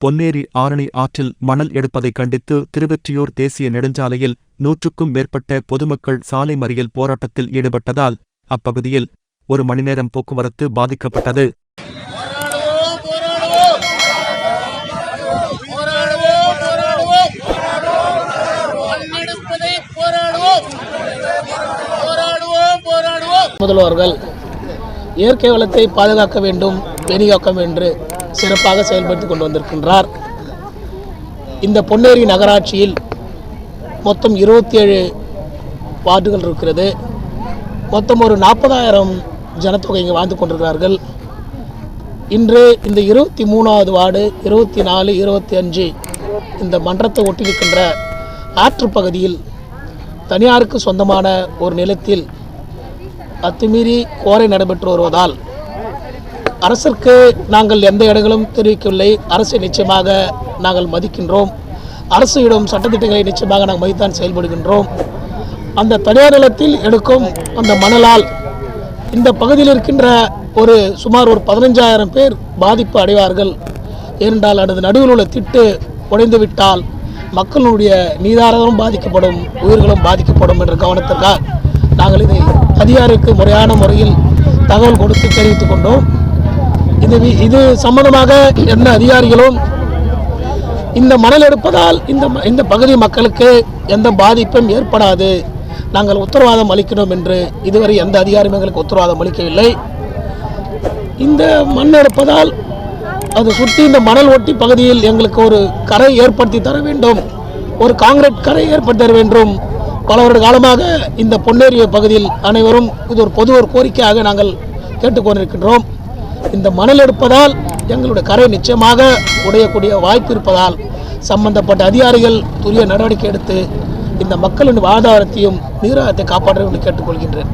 பொன்னேரி ஆரணி ஆற்றில் மணல் எடுப்பதை கண்டித்து திருவொற்றியூர் தேசிய நெடுஞ்சாலையில் 100க்கும் மேற்பட்ட பொதுமக்கள் சாலை மறியல் போராட்டத்தில் ஈடுபட்டதால் அப்பகுதியில் 1 மணி நேரம் போக்குவரத்து பாதிக்கப்பட்டது. முதல்வர்கள் இயற்கை வளத்தை பாதுகாக்க வேண்டும், பேணிகாக்க என்று சிறப்பாக செயல்படுத்திக் கொண்டு வந்திருக்கின்றார். இந்த பொன்னேரி நகராட்சியில் மொத்தம் 27 வார்டுகள் இருக்கிறது. மொத்தம் ஒரு 40,000 ஜனத்தொகை இங்கே வாழ்ந்து கொண்டிருக்கிறார்கள். இன்று இந்த 23வது வார்டு, 24, 25 இந்த மன்றத்தை ஒட்டியிருக்கின்ற ஆற்று பகுதியில் தனியாருக்கு சொந்தமான ஒரு நிலத்தில் அத்துமீறி கோரை நடைபெற்று வருவதால் அரசிற்கு நாங்கள் எந்த இடங்களும் தெரிவிக்கவில்லை. அரசை நிச்சயமாக நாங்கள் மதிக்கின்றோம். அரசிடம் சட்டத்திட்டங்களை நிச்சயமாக நாங்கள் மதித்தான் செயல்படுகின்றோம். அந்த தனியார் நிலத்தில் எடுக்கும் அந்த மணலால் இந்த பகுதியில் இருக்கின்ற சுமார் 15,000 பேர் பாதிப்பு அடைவார்கள். ஏனென்றால் அது நடுவில் உள்ள திட்டு உடைந்து விட்டால் மக்களுடைய நீதாரமும் பாதிக்கப்படும், உயிர்களும் பாதிக்கப்படும் என்ற கவனத்திற்காக நாங்கள் இதை அதிகாரிக்கு முறையான முறையில் தகவல் கொடுத்து தெரிவித்துக் கொண்டோம். இது சம்பந்தமாக என்ன அதிகாரிகளும் இந்த மணல் எடுப்பதால் இந்த பகுதி மக்களுக்கு எந்த பாதிப்பும் ஏற்படாது, நாங்கள் உத்தரவாதம் அளிக்கிறோம் என்று இதுவரை எந்த அதிகாரியும் எங்களுக்கு உத்தரவாதம் அளிக்கவில்லை. இந்த மண் எடுப்பதால் அது சுற்றி இந்த மணல் ஒட்டி பகுதியில் எங்களுக்கு ஒரு கரை ஏற்படுத்தி தர வேண்டும், ஒரு காங்கிரீட் கரை ஏற்படுத்தி தர வேண்டும். பல வருட காலமாக இந்த பொன்னேரி பகுதியில் அனைவரும் இது ஒரு கோரிக்கையாக நாங்கள் கேட்டுக்கொண்டிருக்கின்றோம். இந்த மணல் எடுப்பதால் எங்களுடைய கரை நிச்சயமாக உடையக்கூடிய வாய்ப்பு இருப்பதால் சம்பந்தப்பட்ட அதிகாரிகள் துரிய நடவடிக்கை எடுத்து இந்த மக்களின் வாழ்வாதாரத்தையும் நீராகத்தை காப்பாற்ற வேண்டும் என்று கேட்டுக்கொள்கின்றேன்.